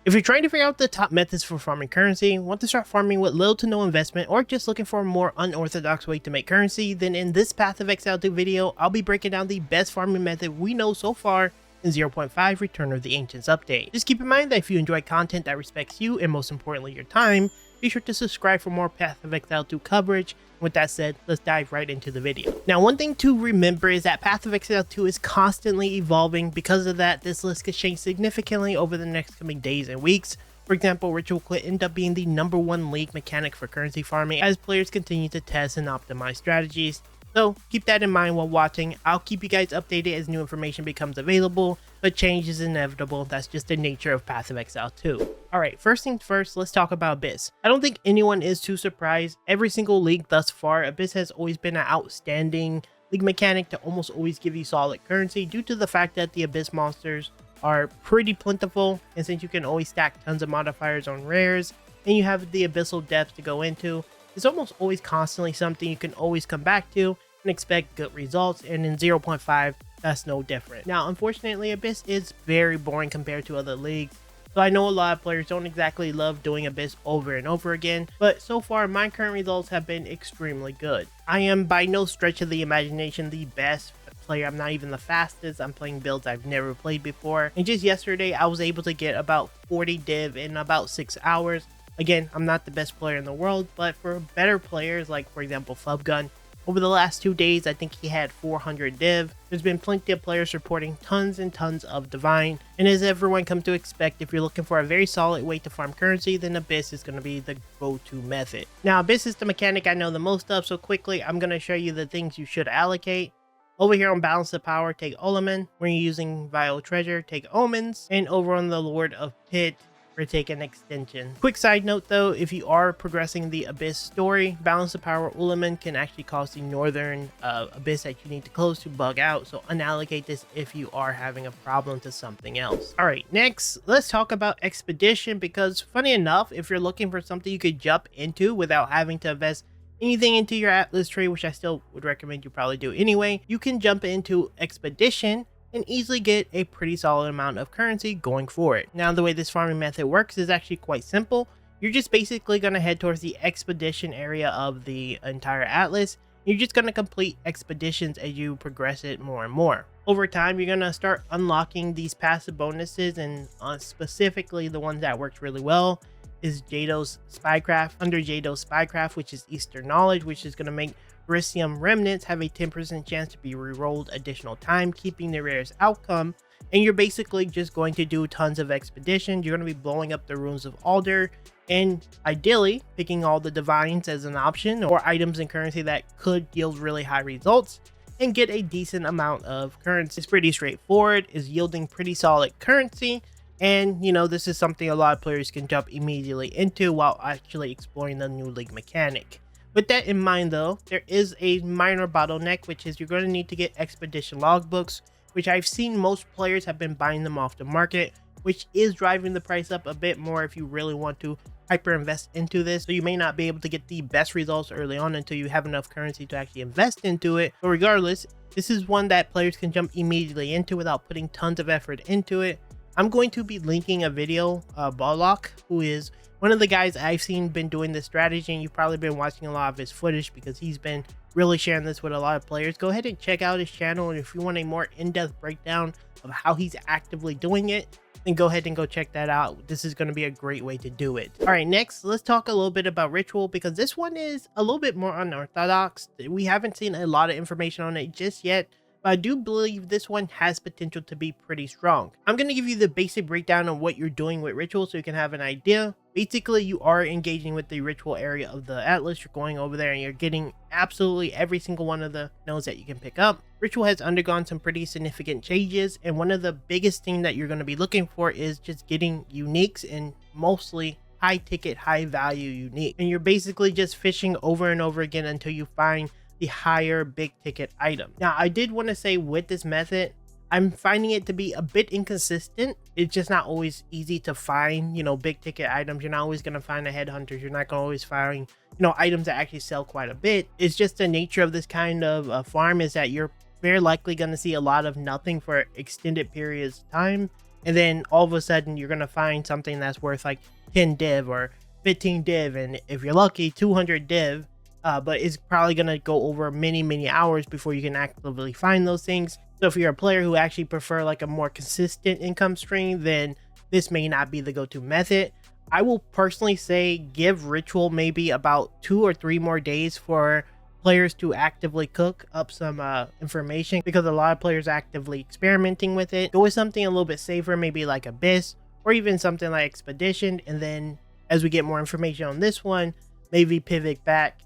If you're trying to figure out the top methods for farming currency, want to start farming with little to no investment, or just looking for a more unorthodox way to make currency, then in this Path of Exile 2 video, I'll be breaking down the best farming method we know so far in 0.5 Return of the Ancients update. Just keep in mind that if you enjoy content that respects you and most importantly your time, be sure to subscribe for more Path of Exile 2 coverage. With that said, let's dive right into the video. Now, one thing to remember is that Path of Exile 2 is constantly evolving. Because of that, this list could change significantly over the next coming days and weeks. For example, Ritual could end up being the #1 league mechanic for currency farming as players continue to test and optimize strategies. So keep that in mind while watching. I'll keep you guys updated as new information becomes available, but change is inevitable. That's just the nature of Path of Exile 2. Alright, first things first, let's talk about Abyss. I don't think anyone is too surprised. Every single league thus far, Abyss has always been an outstanding league mechanic to almost always give you solid currency due to the fact that the Abyss monsters are pretty plentiful, and since you can always stack tons of modifiers on rares, and you have the abyssal depth to go into, it's almost always constantly something you can always come back to and expect good results, and in 0.5 that's no different. Now unfortunately, Abyss is very boring compared to other leagues, so I know a lot of players don't exactly love doing Abyss over and over again, but so far my current results have been extremely good. I am by no stretch of the imagination the best player, I'm not even the fastest, I'm playing builds I've never played before, and just yesterday I was able to get about 40 div in about 6 hours. Again, I'm not the best player in the world, but for better players like for example Flubgun, over the last 2 days I think he had 400 div. There's been plenty of players reporting tons and tons of divine, and as everyone come to expect, if you're looking for a very solid way to farm currency, then Abyss is going to be the go-to method. Now Abyss is the mechanic I know the most of, so quickly I'm going to show you the things you should allocate. Over here on Balance of Power, take Olaman. When you're using Vile Treasure, take Omens. And over on the Lord of Pit, we're taking Extension. Quick side note though, if you are progressing the Abyss story, Balance of Power Olaman can actually cause the northern Abyss that you need to close to bug out, so unallocate this if you are having a problem to something else. Alright, next, let's talk about Expedition, because funny enough, if you're looking for something you could jump into without having to invest anything into your Atlas tree, which I still would recommend you probably do anyway, you can jump into Expedition and easily get a pretty solid amount of currency going for it. Now the way this farming method works is actually quite simple. You're just basically going to head towards the Expedition area of the entire Atlas. You're just going to complete expeditions as you progress it more and more. Over time, you're going to start unlocking these passive bonuses, and specifically the one that works really well is Jado's Spycraft. Under Jado's Spycraft, which is Eastern Knowledge, which is going to make Berisium Remnants have a 10% chance to be rerolled additional time, keeping the rarest outcome. And you're basically just going to do tons of expeditions. You're going to be blowing up the Runes of Alder, and ideally picking all the divines as an option, or items and currency that could yield really high results and get a decent amount of currency. It's pretty straightforward, is yielding pretty solid currency. And you know, this is something a lot of players can jump immediately into while actually exploring the new league mechanic. With that in mind though, there is a minor bottleneck, which is you're going to need to get expedition logbooks, which I've seen most players have been buying them off the market, which is driving the price up a bit more if you really want to hyper invest into this. So you may not be able to get the best results early on until you have enough currency to actually invest into it. But regardless, this is one that players can jump immediately into without putting tons of effort into it. I'm going to be linking a video, Ballock, who is one of the guys I've seen been doing this strategy, and you've probably been watching a lot of his footage because he's been really sharing this with a lot of players. Go ahead and check out his channel, and if you want a more in-depth breakdown of how he's actively doing it, then go ahead and go check that out. This is going to be a great way to do it. Alright, next, let's talk a little bit about Ritual, because this one is a little bit more unorthodox. We haven't seen a lot of information on it just yet, but I do believe this one has potential to be pretty strong. I'm going to give you the basic breakdown on what you're doing with Ritual so you can have an idea. Basically, you are engaging with the Ritual area of the Atlas. You're going over there and you're getting absolutely every single one of the nodes that you can pick up. Ritual has undergone some pretty significant changes, and one of the biggest thing that you're going to be looking for is just getting uniques, and mostly high ticket, high value unique. And you're basically just fishing over and over again until you find the higher big ticket item. Now I did want to say with this method, I'm finding it to be a bit inconsistent. It's just not always easy to find, you know, big ticket items. You're not always going to find a headhunters. You're not going to always find, you know, items that actually sell quite a bit. It's just the nature of this kind of farm is that you're very likely going to see a lot of nothing for extended periods of time. and then all of a sudden you're gonna find something that's worth like 10 div or 15 div, and if you're lucky 200 div. But it's probably gonna go over many hours before you can actively find those things. So if you're a player who actually prefer like a more consistent income stream, then this may not be the go-to method. I will personally say give Ritual maybe about 2 or 3 more days for players to actively cook up some information, because a lot of players are actively experimenting with it. Go with something a little bit safer, maybe like Abyss or even something like Expedition, and then as we get more information on this one, maybe pivot back.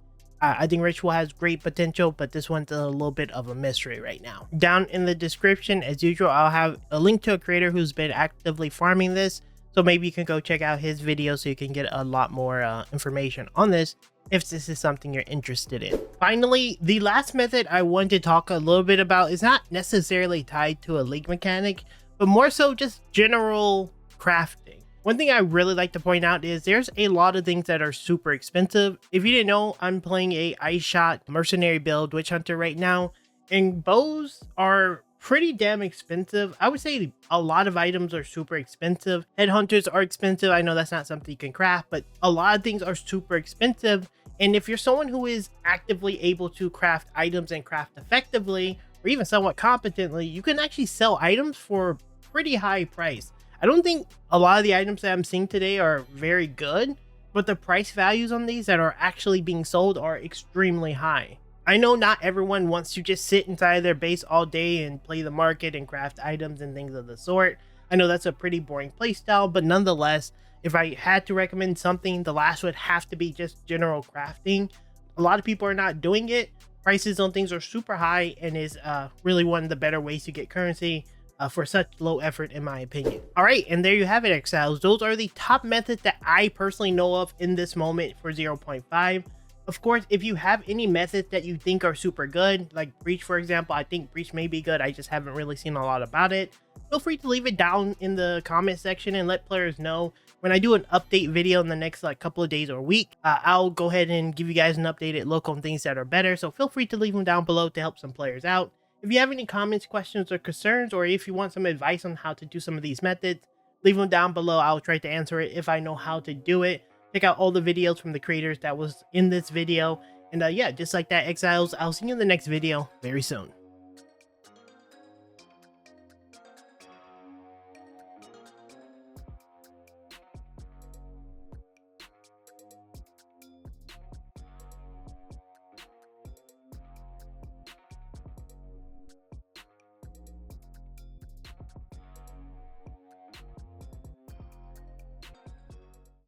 I think Ritual has great potential, but this one's a little bit of a mystery right now. Down in the description, as usual, I'll have a link to a creator who's been actively farming this, so maybe you can go check out his video so you can get a lot more information on this if this is something you're interested in. Finally, the last method I wanted to talk a little bit about is not necessarily tied to a league mechanic, but more so just general crafting. One thing I really like to point out is there's a lot of things that are super expensive. If you didn't know, I'm playing a Ice Shot Mercenary build, Witch Hunter right now, and bows are pretty damn expensive. I would say a lot of items are super expensive. Headhunters are expensive. I know that's not something you can craft, but a lot of things are super expensive. And if you're someone who is actively able to craft items and craft effectively, or even somewhat competently, you can actually sell items for a pretty high price. I don't think a lot of the items that I'm seeing today are very good, but the price values on these that are actually being sold are extremely high. I know not everyone wants to just sit inside their base all day and play the market and craft items and things of the sort. I know that's a pretty boring playstyle, but nonetheless, if I had to recommend something, the last would have to be just general crafting. A lot of people are not doing it. Prices on things are super high, and is really one of the better ways to get currency for such low effort, in my opinion. All right, and there you have it, Exiles. Those are the top methods that I personally know of in this moment for 0.5. Of course, if you have any methods that you think are super good, like Breach, for example, I think Breach may be good. I just haven't really seen a lot about it. Feel free to leave it down in the comment section and let players know. When I do an update video in the next couple of days or week, I'll go ahead and give you guys an updated look on things that are better. So feel free to leave them down below to help some players out. If you have any comments, questions, or concerns, or if you want some advice on how to do some of these methods, leave them down below. I'll try to answer it if I know how to do it. Check out all the videos from the creators that was in this video. And yeah, just like that, Exiles, I'll see you in the next video very soon.